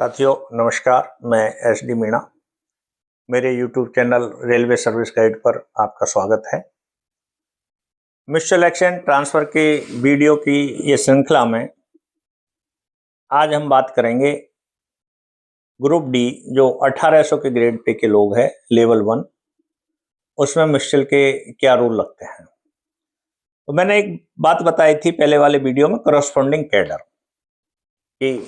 साथियों नमस्कार, मैं एस डी मीणा। मेरे YouTube channel railway service guide पर आपका स्वागत है। म्यूचुअल एक्शन ट्रांसफ़र की वीडियो की ये श्रृंखला में आज हम बात करेंगे ग्रुप डी जो 1800 के ग्रेड पे के लोग हैं, लेवल 1, उसमें म्यूचुअल के क्या रूल लगते हैं। तो मैंने एक बात बताई थी पहले वाले वीडियो में, करस्पॉन्डिंग कैडर, कि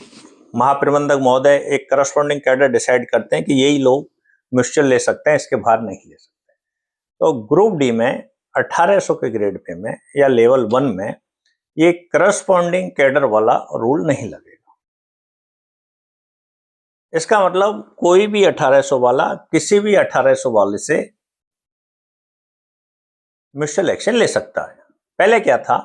महाप्रबंधक महोदय एक करस्पॉन्डिंग कैडर डिसाइड करते हैं कि यही लोग म्यूचुअल ले सकते हैं, इसके बाहर नहीं ले सकते। तो ग्रुप डी में 1800 के ग्रेड पे में या लेवल 1 में ये करस्पॉन्डिंग कैडर वाला रूल नहीं लगेगा। इसका मतलब कोई भी 1800 वाला किसी भी 1800 वाले से म्यूचुअल एक्शन ले सकता है। पहले क्या था,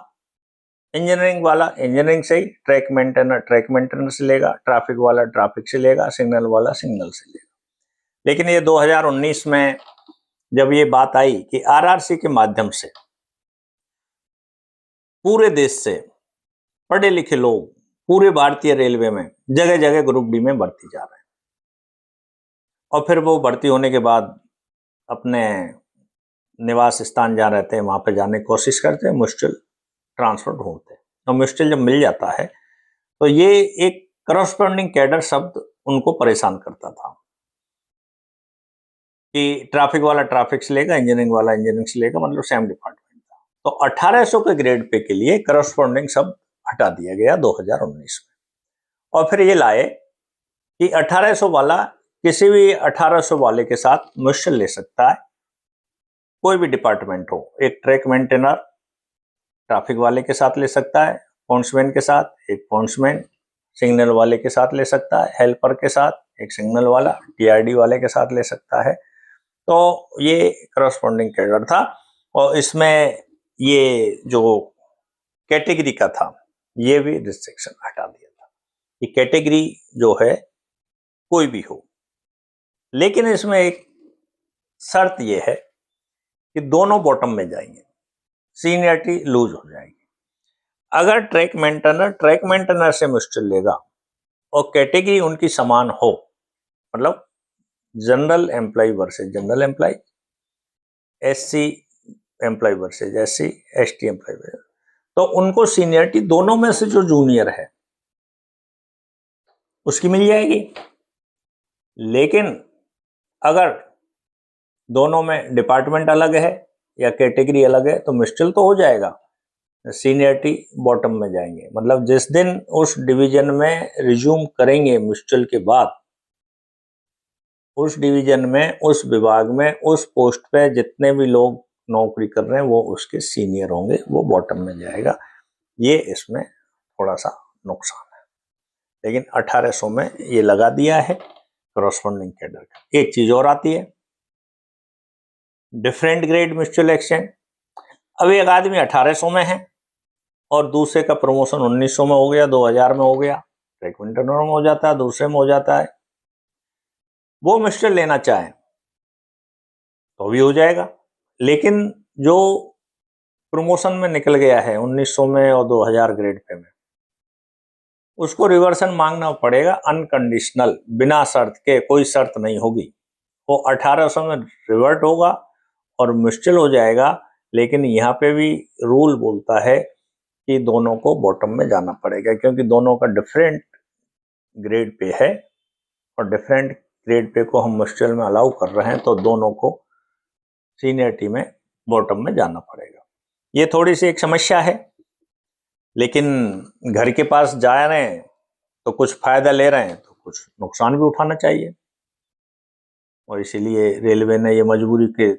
इंजीनियरिंग वाला इंजीनियरिंग से ही, ट्रैक मेंटेनर से लेगा, ट्रैफिक वाला ट्रैफिक से लेगा, सिग्नल वाला सिग्नल से लेगा। लेकिन ये 2019 में जब ये बात आई कि आरआरसी के माध्यम से पूरे देश से पढ़े लिखे लोग पूरे भारतीय रेलवे में जगह जगह ग्रुप डी में भर्ती जा रहे हैं, और फिर वो भर्ती होने के बाद अपने निवास स्थान जहाँ रहते हैं वहां पे जाने की कोशिश करते हैं, म्यूचुअल ट्रांसफर ढूंढते हैं। और म्यूचुअल जब मिल जाता है तो ये एक करस्पॉन्डिंग कैडर शब्द उनको परेशान करता था कि ट्रैफिक वाला ट्रैफिक से लेगा, इंजीनियरिंग वाला इंजीनियरिंग से लेगा, मतलब सेम डिपार्टमेंट था। तो 1800 के ग्रेड पे के लिए करस्पॉन्डिंग शब्द हटा दिया गया 2019 में, और फिर ये लाए कि 1800 वाला किसी भी 1800 वाले के साथ म्यूचुअल ले सकता है, कोई भी डिपार्टमेंट हो। एक ट्रैक मेंटेनर ट्रैफिक वाले के साथ ले सकता है, पॉइंट्समैन के साथ एक पॉइंट्समैन सिग्नल वाले के साथ ले सकता है, हेल्पर के साथ एक सिग्नल वाला टीआरडी वाले के साथ ले सकता है। तो ये करस्पॉन्डिंग कैडर था, और इसमें ये जो कैटेगरी का था ये भी रिस्ट्रिक्शन हटा दिया था कि कैटेगरी जो है कोई भी हो। लेकिन इसमें एक शर्त ये है कि दोनों बॉटम में जाएंगे, सीनियरिटी लूज हो जाएगी। अगर ट्रैक मेंटेनर से म्यूचुअल लेगा और कैटेगरी उनकी समान हो, मतलब general employ versus general employ, SC employ versus SC, ST employ, तो उनको सीनियरिटी दोनों में से जो जूनियर है उसकी मिल जाएगी। लेकिन अगर दोनों में डिपार्टमेंट अलग है या कैटेगरी अलग है तो म्यूचुअल तो हो जाएगा, सीनियरिटी बॉटम में जाएंगे। मतलब जिस दिन उस डिवीजन में रिज्यूम करेंगे म्यूचुअल के बाद, उस डिवीजन में, उस विभाग में, उस पोस्ट पे जितने भी लोग नौकरी कर रहे हैं वो उसके सीनियर होंगे, वो बॉटम में जाएगा। ये इसमें थोड़ा सा नुकसान है, लेकिन 1800 में ये लगा दिया है करस्पॉन्डिंग कैडर का। एक चीज और आती है, डिफरेंट ग्रेड म्यूचुअल एक्शन। अब एक आदमी 1800 में है और दूसरे का प्रमोशन 1900 में हो गया, 2000 में हो गया, ट्रैक मेंटेनर में हो जाता है, दूसरे में हो जाता है, वो म्यूचुअल लेना चाहे तो भी हो जाएगा। लेकिन जो प्रमोशन में निकल गया है 1900 में और 2000 ग्रेड पे में, उसको रिवर्सन मांगना पड़ेगा अनकंडीशनल, बिना शर्त के, कोई शर्त नहीं होगी। वो 1800 में रिवर्ट होगा और म्यूचुअल हो जाएगा। लेकिन यहाँ पे भी रूल बोलता है कि दोनों को बॉटम में जाना पड़ेगा, क्योंकि दोनों का डिफरेंट ग्रेड पे है और डिफरेंट ग्रेड पे को हम म्यूचुअल में अलाउ कर रहे हैं, तो दोनों को सीनियरिटी में बॉटम में जाना पड़ेगा। ये थोड़ी सी एक समस्या है, लेकिन घर के पास जा रहे हैं तो कुछ फायदा ले रहे हैं तो कुछ नुकसान भी उठाना चाहिए, और इसीलिए रेलवे ने ये मजबूरी के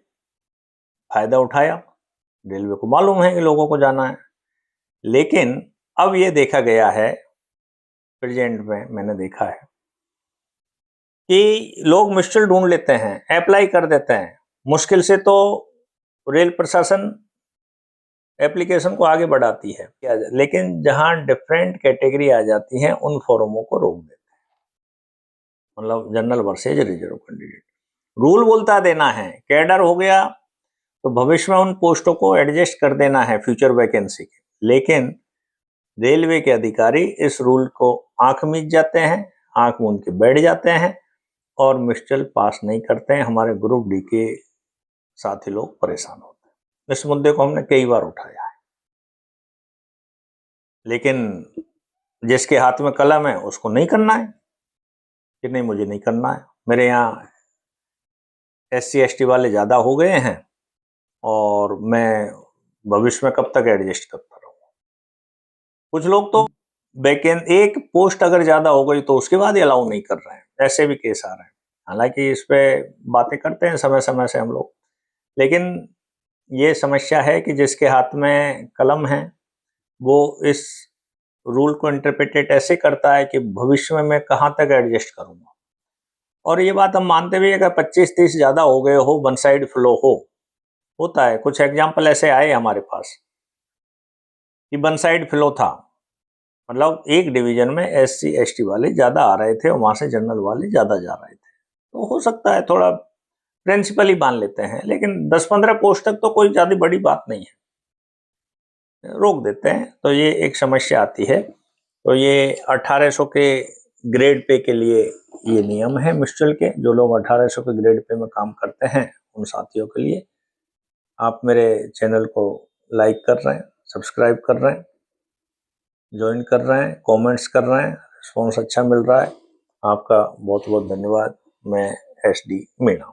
फायदा उठाया। रेलवे को मालूम है कि लोगों को जाना है। लेकिन अब ये देखा गया है, प्रेजेंट में मैंने देखा है कि लोग म्यूचुअल ढूंढ लेते हैं, अप्लाई कर देते हैं मुश्किल से, तो रेल प्रशासन एप्लीकेशन को आगे बढ़ाती है, लेकिन जहां डिफरेंट कैटेगरी आ जाती है उन फॉर्मों को रोक देते हैं, मतलब general versus reserve candidate. Rule बोलता देना है, कैडर हो गया तो भविष्य में उन पोस्टों को एडजस्ट कर देना है फ्यूचर वैकेंसी के। लेकिन रेलवे के अधिकारी इस रूल को आंख मीच जाते हैं आंख मूंद के बैठ जाते हैं और मिस्ट्रल पास नहीं करते हैं। हमारे ग्रुप डी के साथी लोग परेशान होते हैं। इस मुद्दे को हमने कई बार उठाया है, लेकिन जिसके हाथ में कलम है उसको नहीं करना है कि नहीं मुझे नहीं करना है। मेरे यहाँ SC ST वाले ज़्यादा हो गए हैं और मैं भविष्य में कब तक एडजस्ट करता रहूँगा। कुछ लोग तो बैकेंड एक पोस्ट अगर ज़्यादा हो गई तो उसके बाद ही अलाउ नहीं कर रहे हैं, ऐसे भी केस आ रहे हैं। हालांकि इस पे बातें करते हैं समय समय से हम लोग, लेकिन ये समस्या है कि जिसके हाथ में कलम है वो इस रूल को इंटरप्रेटेट ऐसे करता है कि भविष्य में मैं कहाँ तक एडजस्ट करूँगा। और ये बात हम मानते भी है कि 25-30 ज़्यादा हो गए हो, वन साइड फ्लो हो, होता है। कुछ एग्जाम्पल ऐसे आए हमारे पास कि वन साइड फ्लो था, मतलब एक डिवीजन में SC ST वाले ज़्यादा आ रहे थे और वहाँ से जनरल वाले ज़्यादा जा रहे थे। तो हो सकता है थोड़ा प्रिंसिपल ही मान लेते हैं, लेकिन 10-15 पोस्ट तक तो कोई ज़्यादा बड़ी बात नहीं है, रोक देते हैं। तो ये एक समस्या आती है। तो ये 1800 के ग्रेड पे के लिए ये नियम है मिस्ट्रल के। जो लोग 1800 के ग्रेड पे में काम करते हैं उन साथियों के लिए। आप मेरे चैनल को लाइक कर रहे हैं, सब्सक्राइब कर रहे हैं, ज्वाइन कर रहे हैं, कमेंट्स कर रहे हैं, रिस्पॉन्स अच्छा मिल रहा है। आपका बहुत बहुत धन्यवाद। मैं SD मीणा।